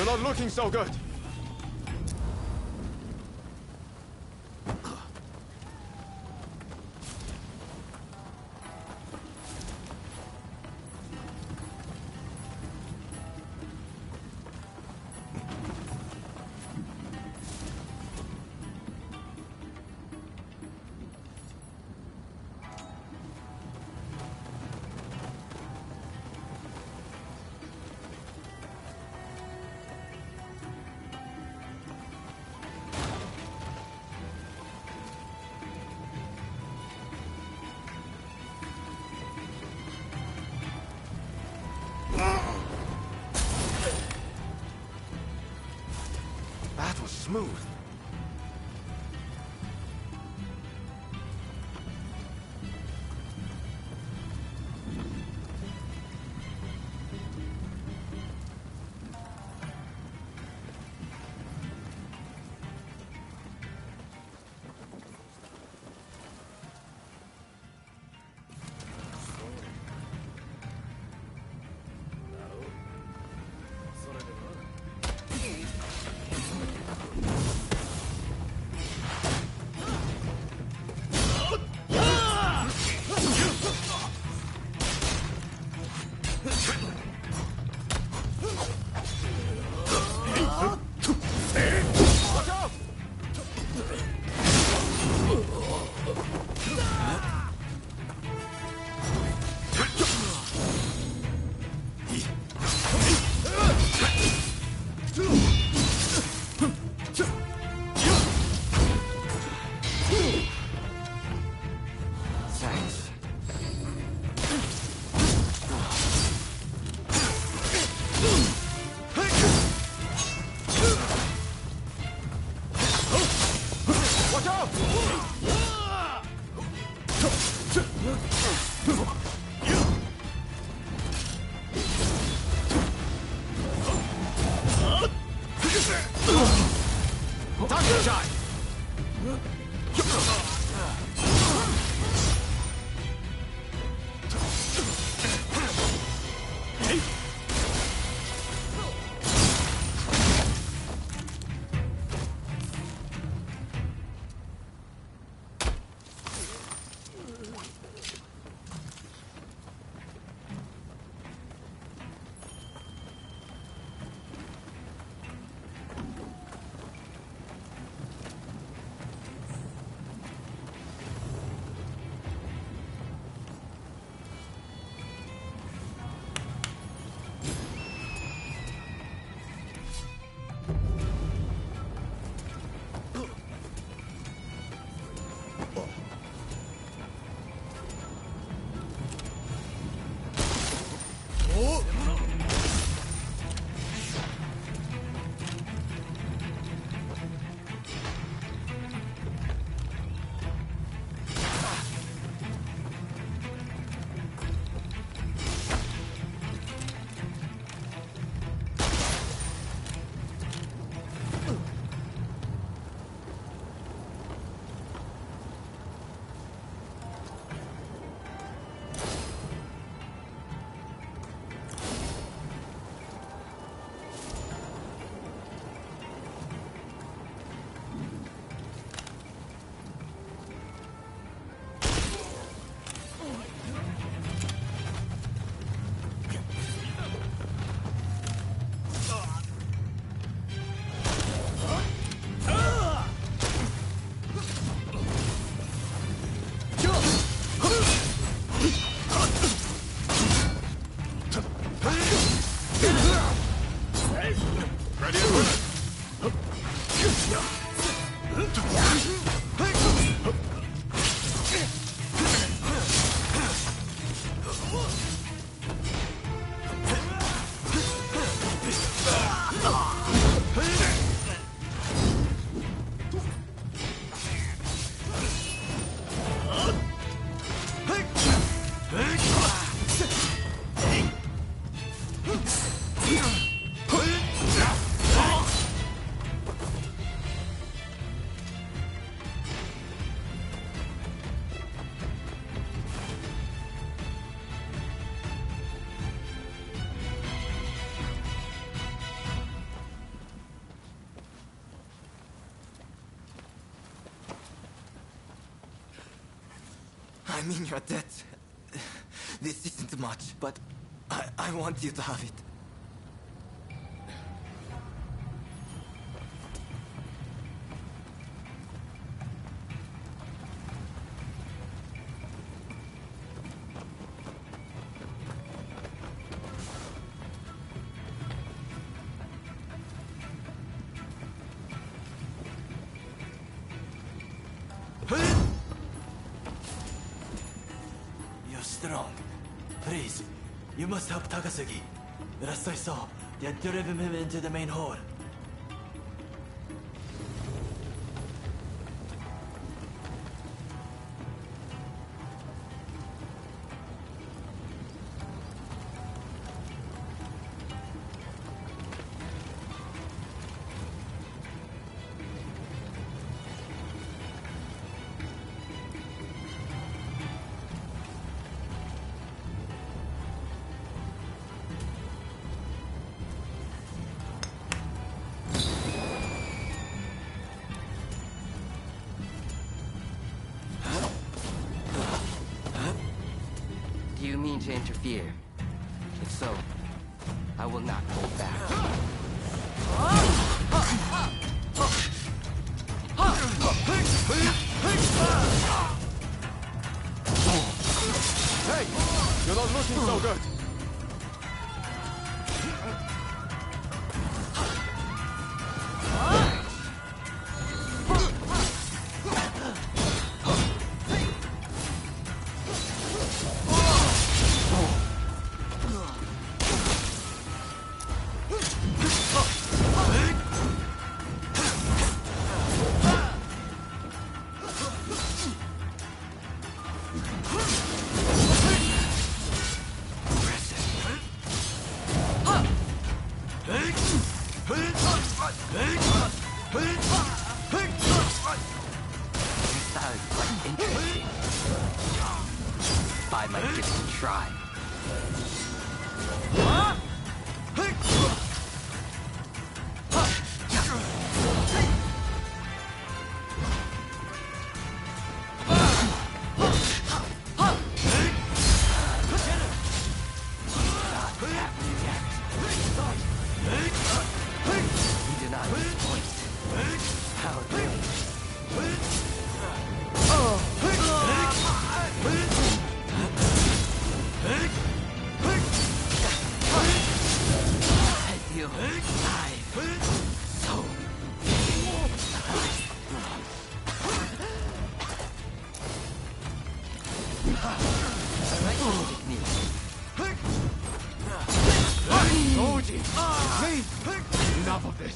not looking so good. That was smooth. I mean your debt. This isn't much, but I want you to have it. You're strong. Please, you must help Takasugi. Last I saw, they had driven him into the main hall. Do you mean to interfere? If so, I will not hold back. Hey! You're not looking so good! I might give it a try. You do not have a voice. How dare you? Feel alive. So Oji! Please! Enough of this!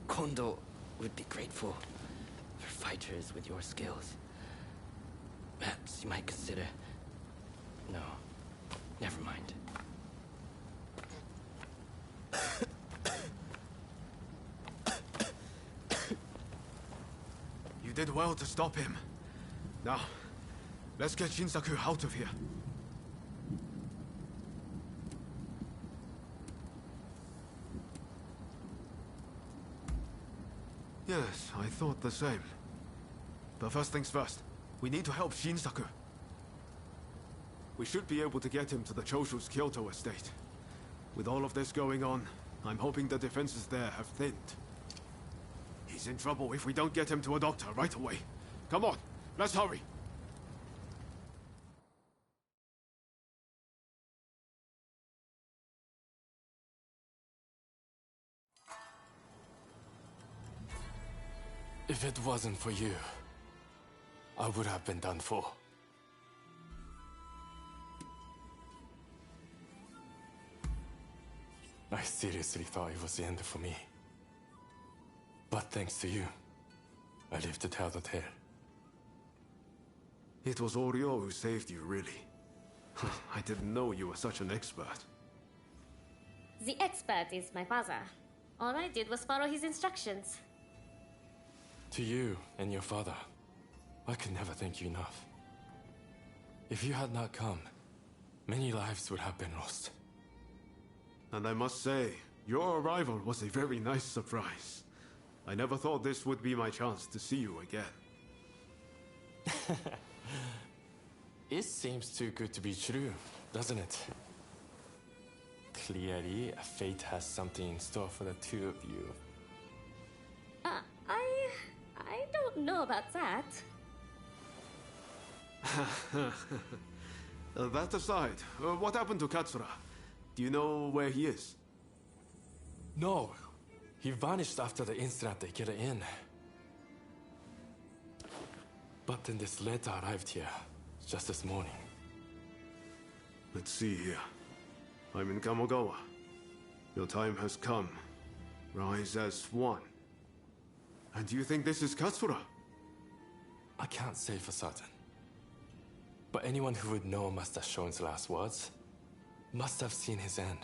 Kondo would be grateful for fighters with your skills. Perhaps you might consider... No, never mind. You did well to stop him. Now, let's get Shinsaku out of here. Yes, I thought the same. But first things first, we need to help Shinsaku. We should be able to get him to the Choshu's Kyoto estate. With all of this going on, I'm hoping the defenses there have thinned. He's in trouble if we don't get him to a doctor right away. Come on, let's hurry. If it wasn't for you, I would have been done for. I seriously thought it was the end for me. But thanks to you, I live to tell the tale. It was Oryo who saved you, really. I didn't know you were such an expert. The expert is my father. All I did was follow his instructions. To you and your father, I could never thank you enough. If you had not come, many lives would have been lost. And I must say, your arrival was a very nice surprise. I never thought this would be my chance to see you again. It seems too good to be true, doesn't it? Clearly, fate has something in store for the two of you. I don't know about that. That aside, what happened to Katsura? Do you know where he is? No, he vanished after the incident they get in. But then this letter arrived here, just this morning. Let's see here. I'm in Kamogawa. Your time has come. Rise as one. And do you think this is Katsura? I can't say for certain. But anyone who would know Master Shon's last words must have seen his end.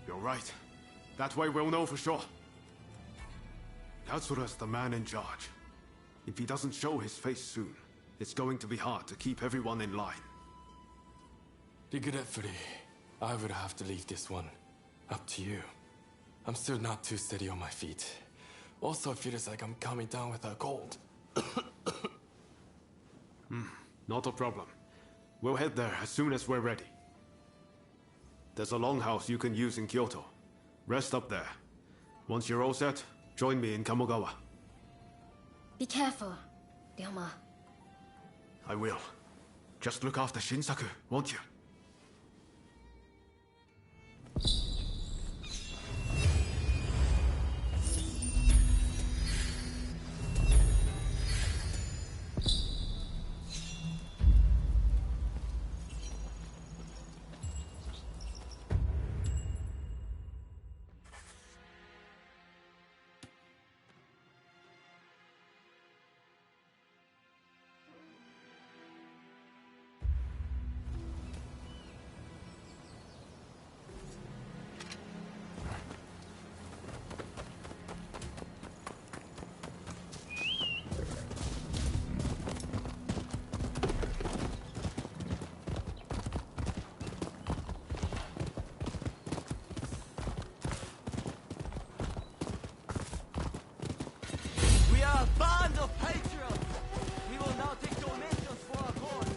You're right. That way we'll know for sure. Katsura's the man in charge. If he doesn't show his face soon, it's going to be hard to keep everyone in line. Regretfully, I would have to leave this one up to you. I'm still not too steady on my feet. Also, it feels like I'm coming down with a cold. Not a problem. We'll head there as soon as we're ready. There's a longhouse you can use in Kyoto. Rest up there. Once you're all set, join me in Kamogawa. Be careful, Ryoma. I will. Just look after Shinsaku, won't you? We are a band of patriots! We will now take donations for our cause!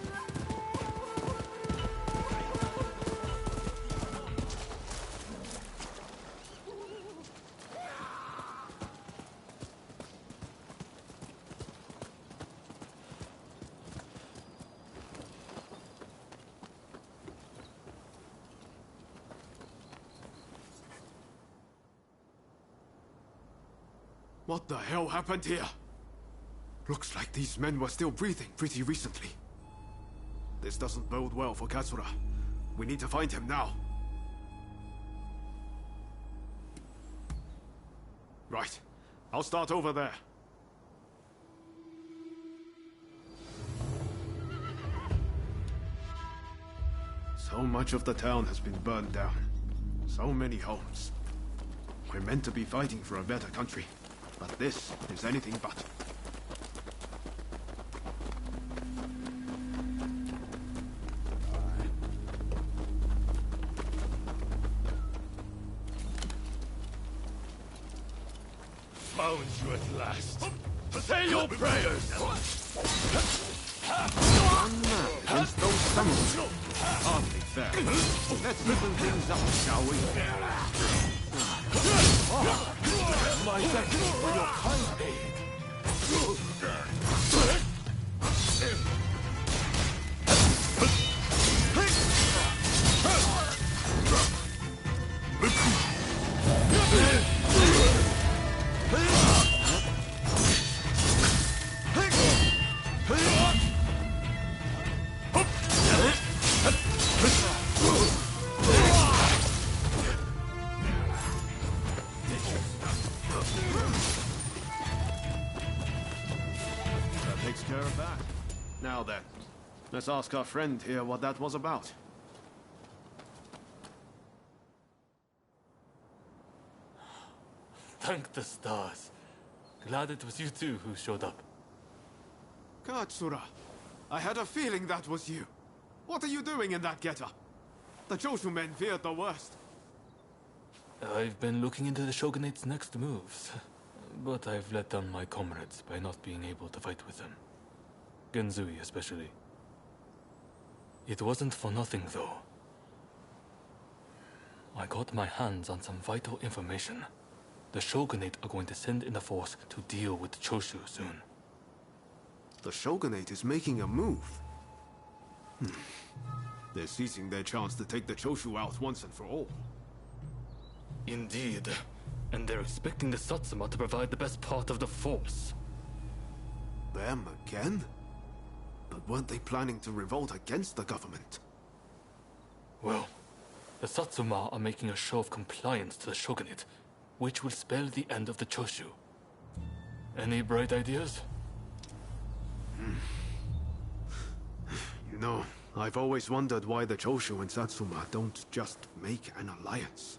What the hell happened here? Looks like these men were still breathing pretty recently. This doesn't bode well for Katsura. We need to find him now. Right. I'll start over there. So much of the town has been burned down. So many homes. We're meant to be fighting for a better country, but this is anything but. found you at last. Say your prayers! One man against those samurai. Hardly fair. Let's listen things up, shall we? My thanks for your kind aid. That takes care of that. Now then, let's ask our friend here what that was about. Thank the stars. Glad it was you two who showed up. Katsura, I had a feeling that was you. What are you doing in that getup? The Choshu men feared the worst. I've been looking into the Shogunate's next moves, but I've let down my comrades by not being able to fight with them. Genzui especially. It wasn't for nothing, though. I got my hands on some vital information. The Shogunate are going to send in a force to deal with Choshu soon. The Shogunate is making a move. They're seizing their chance to take the Choshu out once and for all. Indeed. And they're expecting the Satsuma to provide the best part of the force. Them again? But weren't they planning to revolt against the government? Well, the Satsuma are making a show of compliance to the Shogunate, which will spell the end of the Choshu. Any bright ideas? You know, I've always wondered why the Choshu and Satsuma don't just make an alliance.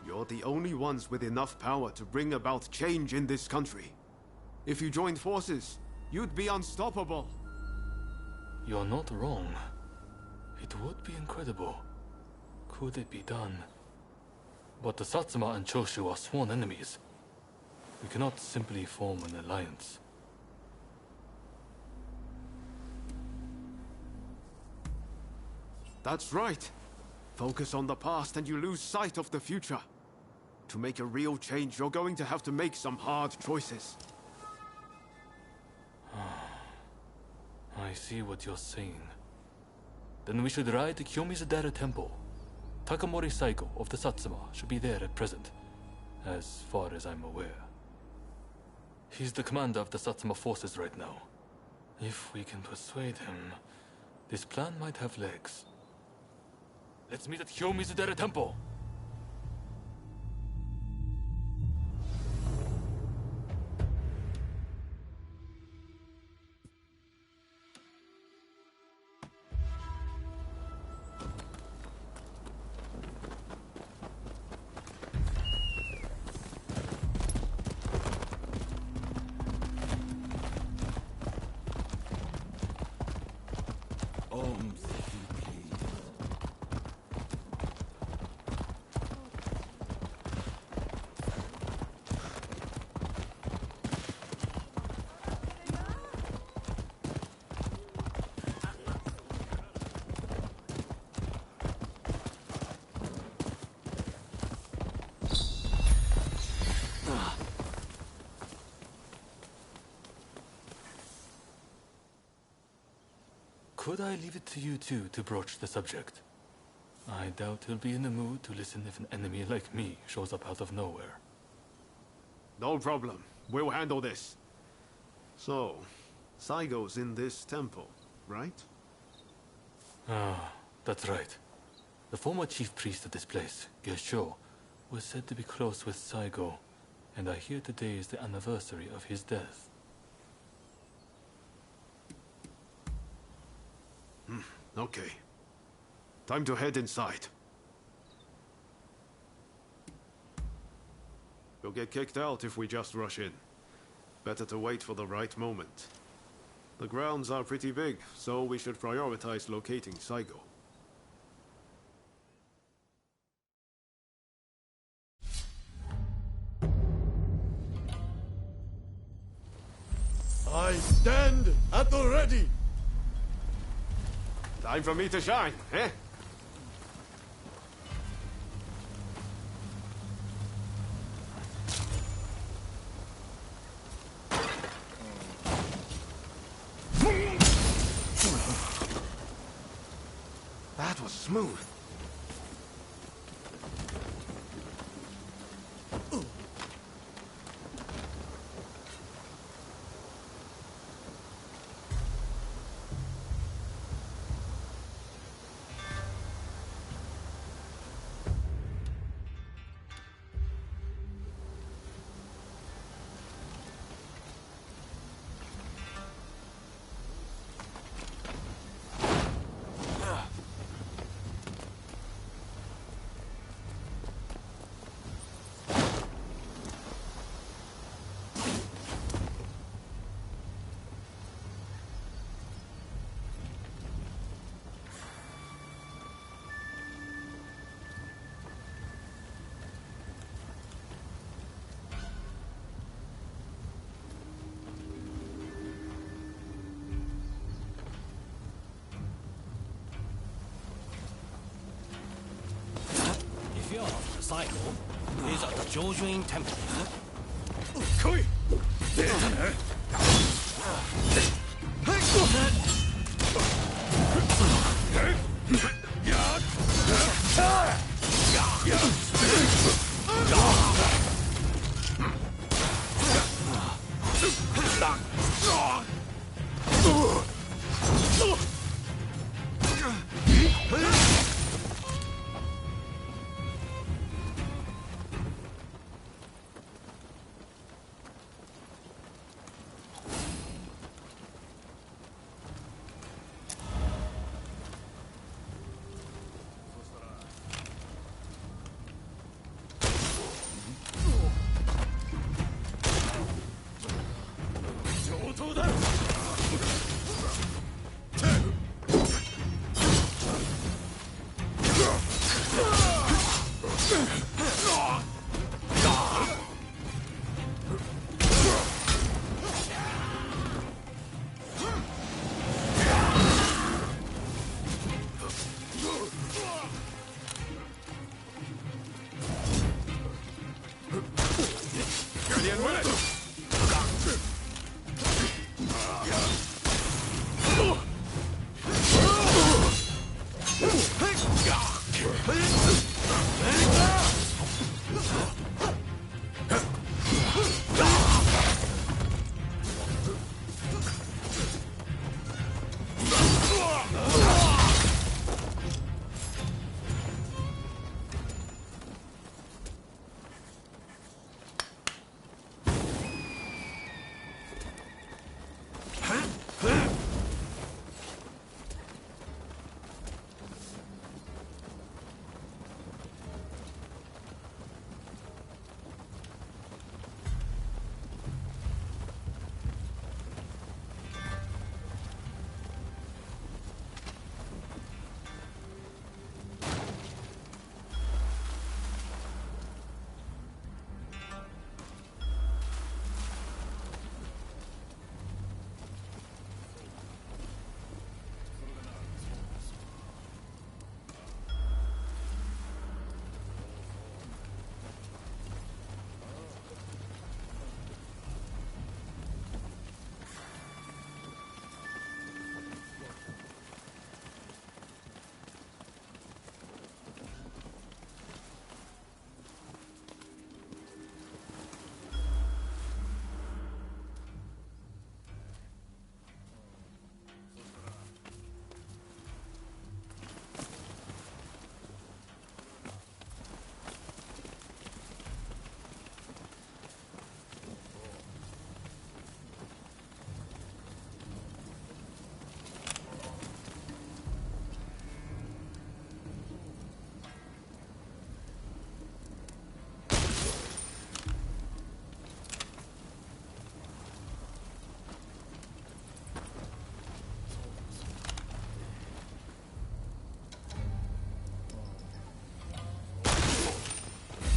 You're the only ones with enough power to bring about change in this country. If you joined forces, you'd be unstoppable. You're not wrong. It would be incredible. Could it be done? But the Satsuma and Choshu are sworn enemies. We cannot simply form an alliance. That's right. Focus on the past and you lose sight of the future. To make a real change, you're going to have to make some hard choices. I see what you're saying. Then we should ride to Kyomizadera Temple. Takamori Saigo of the Satsuma should be there at present, as far as I'm aware. He's the commander of the Satsuma forces right now. If we can persuade him, this plan might have legs. Let's meet at Kyomizadera Temple! Could I leave it to you two to broach the subject? I doubt he'll be in the mood to listen if an enemy like me shows up out of nowhere. No problem. We'll handle this. So, Saigo's in this temple, right? Ah, that's right. The former chief priest of this place, Gesho, was said to be close with Saigo, and I hear today is the anniversary of his death. Okay. Time to head inside. We'll get kicked out if we just rush in. Better to wait for the right moment. The grounds are pretty big, so we should prioritize locating Saigo. Battle ready! Time for me to shine, eh? That was smooth. If you're after the cycle, he's at the Jojuin Temple. 来い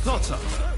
Thought so.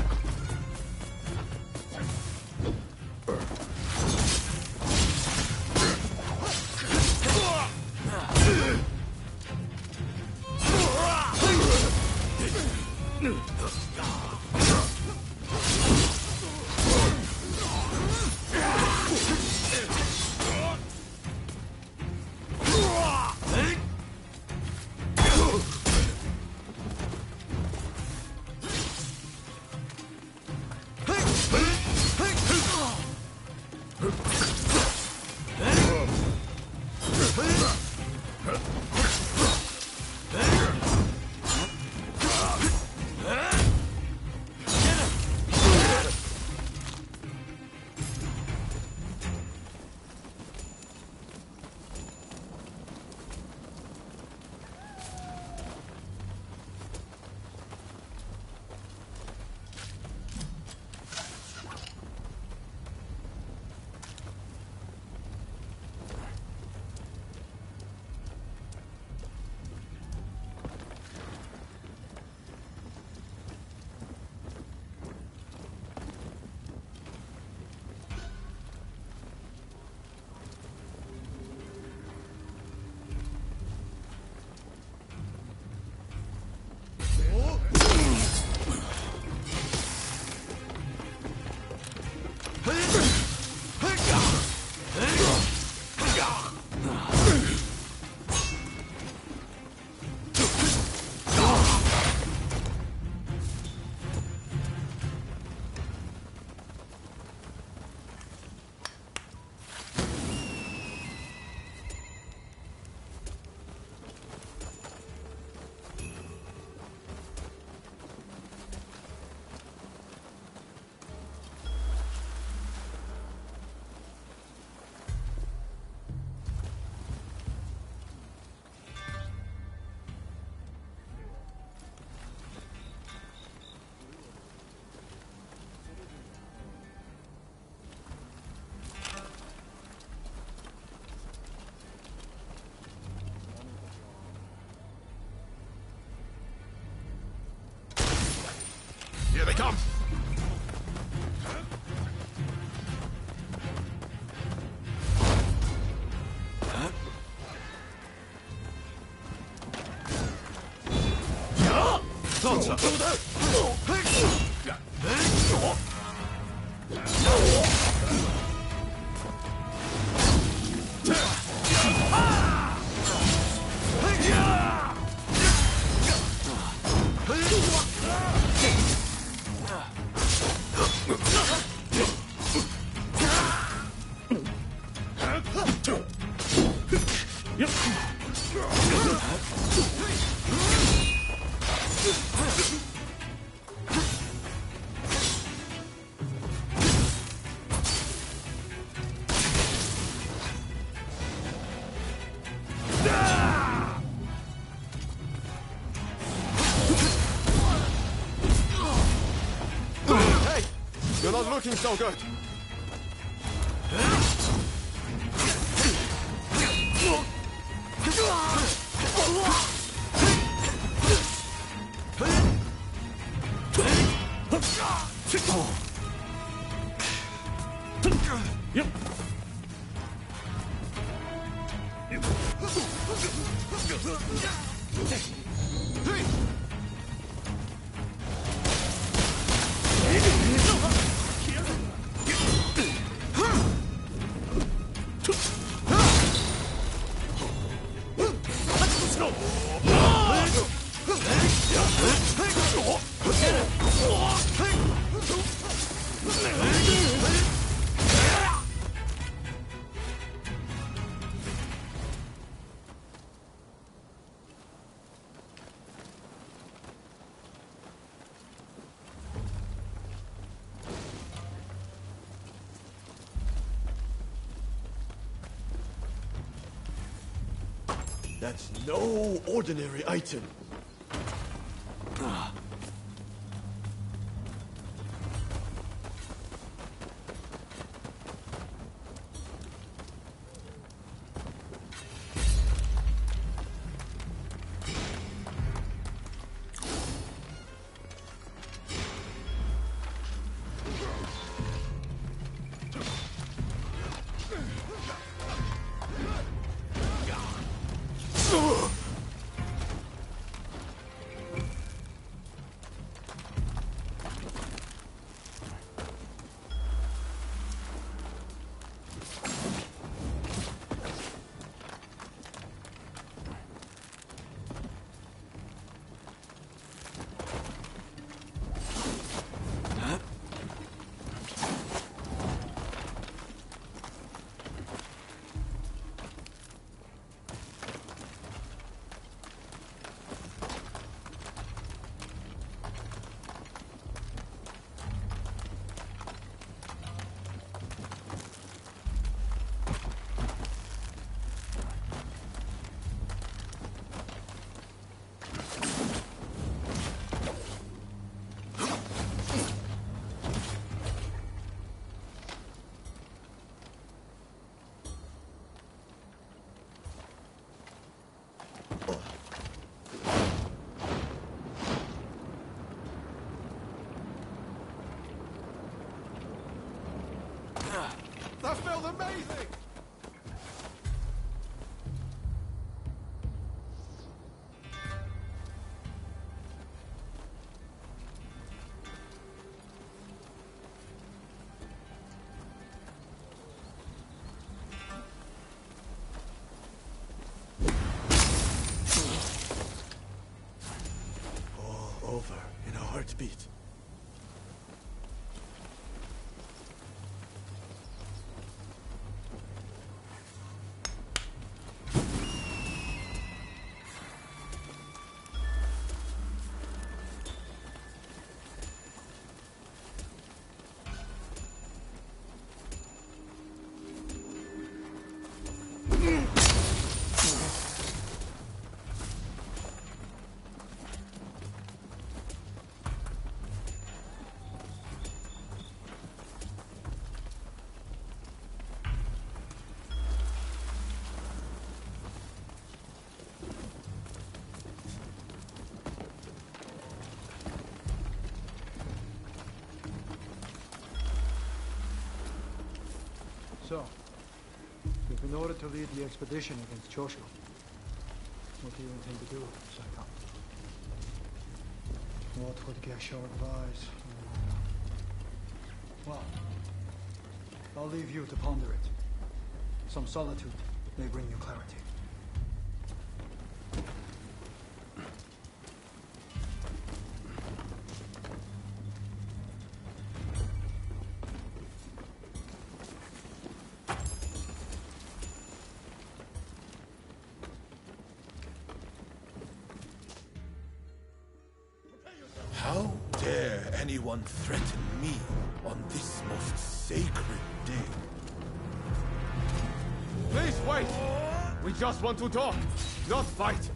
thought so. You're not looking so good. That's no ordinary item. That felt amazing! All over in a heartbeat. So, you've been ordered to lead the expedition against Choshu. What do you intend to do, Saikam? What would Gesho advise? Well, I'll leave you to ponder it. Some solitude may bring you clarity. How dare anyone threaten me on this most sacred day? Please wait! We just want to talk, not fight!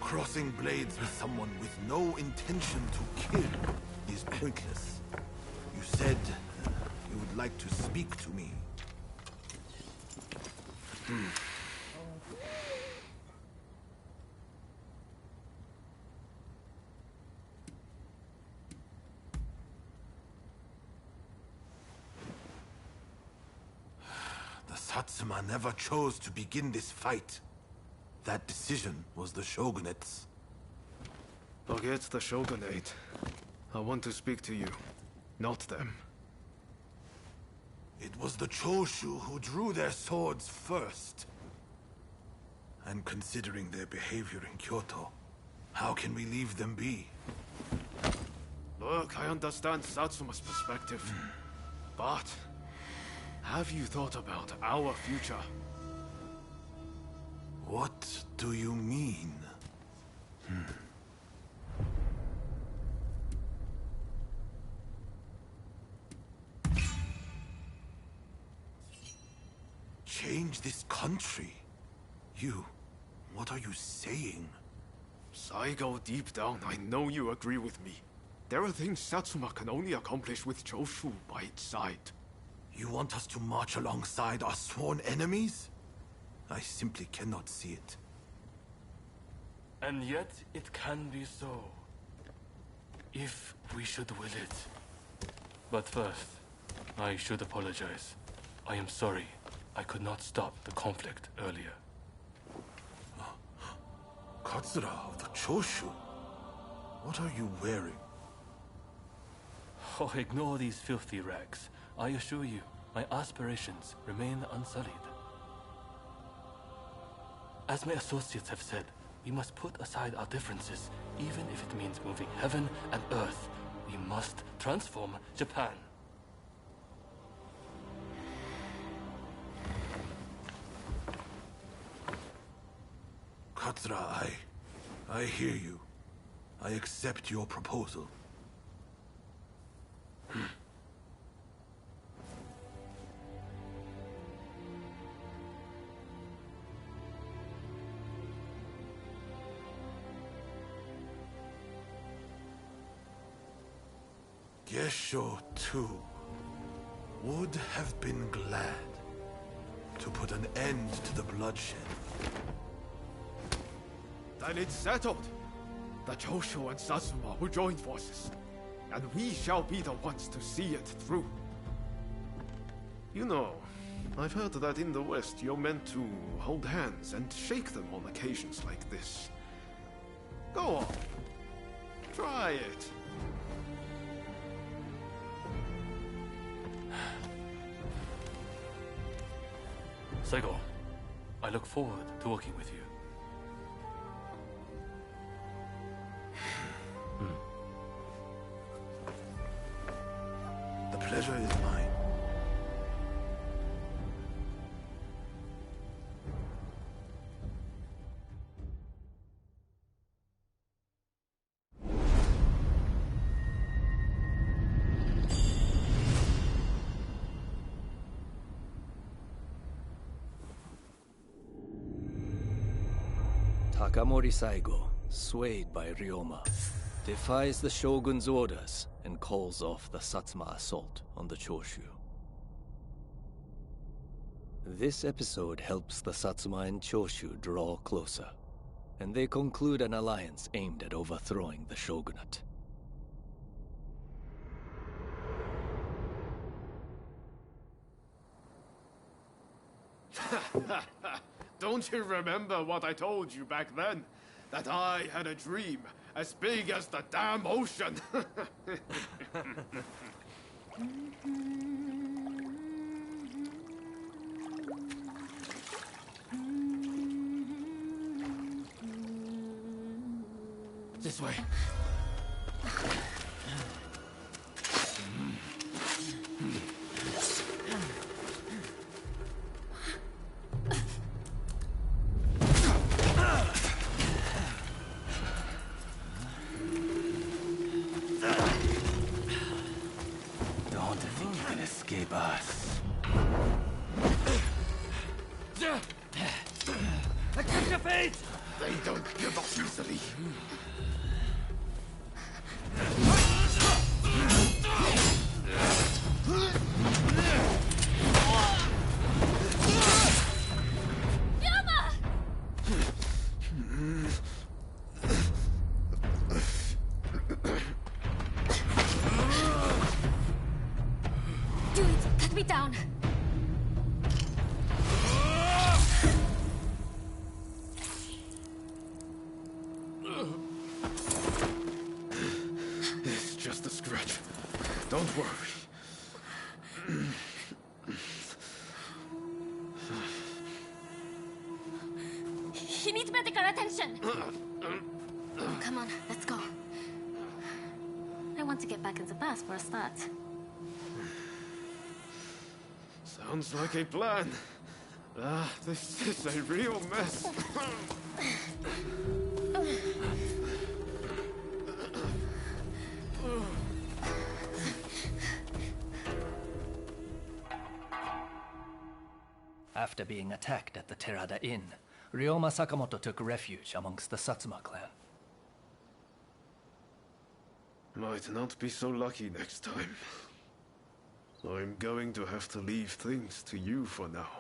Crossing blades with someone with no intention to kill is pointless. You said you would like to speak to me. The Satsuma never chose to begin this fight. That decision was the Shogunate's. Forget the Shogunate. I want to speak to you, not them. It was the Choshu who drew their swords first. And considering their behavior in Kyoto, how can we leave them be? Look, I understand Satsuma's perspective. But have you thought about our future? What do you mean? Change this country? What are you saying? Saigo, deep down, I know you agree with me. There are things Satsuma can only accomplish with Choshu by its side. You want us to march alongside our sworn enemies? I simply cannot see it. And yet it can be so, if we should will it. But first, I should apologize. I am sorry I could not stop the conflict earlier. Katsura of the Choshu? What are you wearing? Oh, ignore these filthy rags. I assure you, my aspirations remain unsullied. As my associates have said, we must put aside our differences, even if it means moving heaven and earth. We must transform Japan. Katra, I hear you. I accept your proposal. Gesho, too, would have been glad to put an end to the bloodshed. Then it's settled. The Choshu and Satsuma will join forces, and we shall be the ones to see it through. You know, I've heard that in the West you're meant to hold hands and shake them on occasions like this. Go on. Try it. Saigo, I look forward to working with you. The pleasure is mine. Takamori Saigo, swayed by Ryoma, defies the Shogun's orders and calls off the Satsuma assault on the Choshu. This episode helps the Satsuma and Choshu draw closer, and they conclude an alliance aimed at overthrowing the shogunate. Don't you remember what I told you back then? That I had a dream as big as the damn ocean. This way. Don't think you can escape us. Accept your fate! They don't give up easily. Do it! Cut me down! It's just a scratch. Don't worry. He needs medical attention! Come on, let's go. I want to get back in the past for a start. Sounds like a plan. This is a real mess. After being attacked at the Terada Inn, Ryoma Sakamoto took refuge amongst the Satsuma clan. Might not be so lucky next time. I'm going to have to leave things to you for now.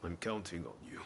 I'm counting on you.